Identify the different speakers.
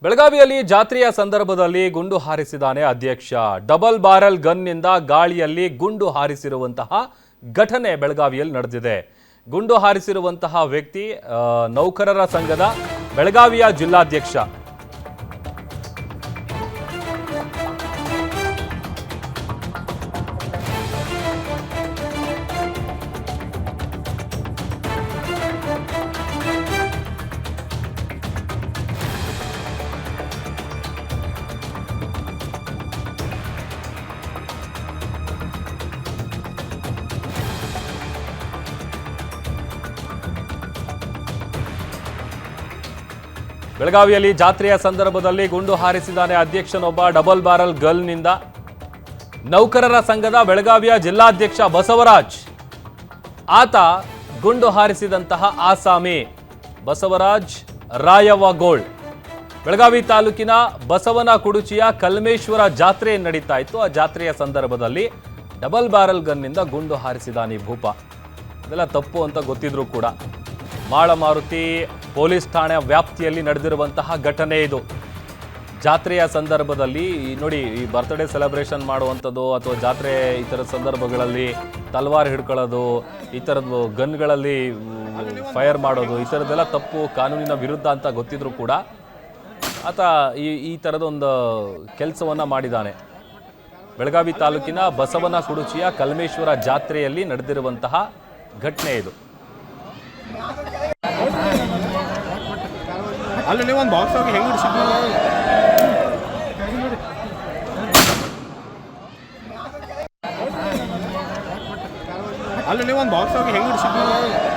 Speaker 1: ಬೆಳಗಾವಿಯಲ್ಲಿ ಜಾತ್ರೆಯ ಸಂದರ್ಭದಲ್ಲಿ ಗುಂಡು ಹಾರಿಸಿದಾನೆ ಅಧ್ಯಕ್ಷ. ಡಬಲ್ ಬ್ಯಾರಲ್ ಗನ್ನಿಂದ ಗಾಳಿಯಲ್ಲಿ ಗುಂಡು ಹಾರಿಸಿರುವಂತಹ ಘಟನೆ ಬೆಳಗಾವಿಯಲ್ಲಿ ನಡೆದಿದೆ. ಗುಂಡು ಹಾರಿಸಿರುವಂತಹ ವ್ಯಕ್ತಿ ನೌಕರರ ಸಂಘದ ಬೆಳಗಾವಿಯ ಜಿಲ್ಲಾಧ್ಯಕ್ಷ. ಬೆಳಗಾವಿಯಲ್ಲಿ ಜಾತ್ರೆಯ ಸಂದರ್ಭದಲ್ಲಿ ಗುಂಡು ಹಾರಿಸಿದಾನೆ ಅಧ್ಯಕ್ಷನೊಬ್ಬ. ಡಬಲ್ ಬ್ಯಾರಲ್ ಗನ್ನಿಂದ ನೌಕರರ ಸಂಘದ ಬೆಳಗಾವಿಯ ಜಿಲ್ಲಾಧ್ಯಕ್ಷ ಬಸವರಾಜ್, ಆತ ಗುಂಡು ಹಾರಿಸಿದಂತಹ ಆಸಾಮಿ ಬಸವರಾಜ್ ರಾಯವಗೋಳ್. ಬೆಳಗಾವಿ ತಾಲೂಕಿನ ಬಸವನ ಕುಡುಚಿಯ ಕಲ್ಮೇಶ್ವರ ಜಾತ್ರೆ ನಡೀತಾ ಇತ್ತು. ಆ ಜಾತ್ರೆಯ ಸಂದರ್ಭದಲ್ಲಿ ಡಬಲ್ ಬ್ಯಾರಲ್ ಗನ್ನಿಂದ ಗುಂಡು ಹಾರಿಸಿದಾನೆ ಭೂಪ. ಇದೆಲ್ಲ ತಪ್ಪು ಅಂತ ಗೊತ್ತಿದ್ರು ಕೂಡ ಮಾಳಮಾರುತಿ ಪೊಲೀಸ್ ಠಾಣೆ ವ್ಯಾಪ್ತಿಯಲ್ಲಿ ನಡೆದಿರುವಂತಹ ಘಟನೆ ಇದು. ಜಾತ್ರೆಯ ಸಂದರ್ಭದಲ್ಲಿ ನೋಡಿ, ಈ ಬರ್ತ್ಡೇ ಸೆಲೆಬ್ರೇಷನ್ ಮಾಡುವಂಥದ್ದು ಅಥವಾ ಜಾತ್ರೆ ಈ ಥರದ ಸಂದರ್ಭಗಳಲ್ಲಿ ತಲ್ವಾರ್ ಹಿಡ್ಕೊಳ್ಳೋದು, ಈ ಥರದ್ದು ಗನ್ಗಳಲ್ಲಿ ಫೈರ್ ಮಾಡೋದು, ಈ ಥರದ್ದೆಲ್ಲ ತಪ್ಪು, ಕಾನೂನಿನ ವಿರುದ್ಧ ಅಂತ ಗೊತ್ತಿದ್ರು ಕೂಡ ಆತ ಈ ಥರದೊಂದು ಕೆಲಸವನ್ನು ಮಾಡಿದ್ದಾನೆ. ಬೆಳಗಾವಿ ತಾಲೂಕಿನ ಬಸವನ ಕುಡುಚಿಯ ಕಲ್ಮೇಶ್ವರ ಜಾತ್ರೆಯಲ್ಲಿ ನಡೆದಿರುವಂತಹ ಘಟನೆ ಇದು.
Speaker 2: ಅಲ್ಲಿ ಒಂದು ಬಾಕ್ಸ್ ಹೋಗಿ ಹೆಂಗೆ ಹಿಡಿಸಿದ್ವಿ ಅಲ್ಲಿ ಒಂದು ಬಾಕ್ಸ್ ಹೋಗಿ ಹೆಂಗೆ ಹಿಡಿಸಿದ್ವಿ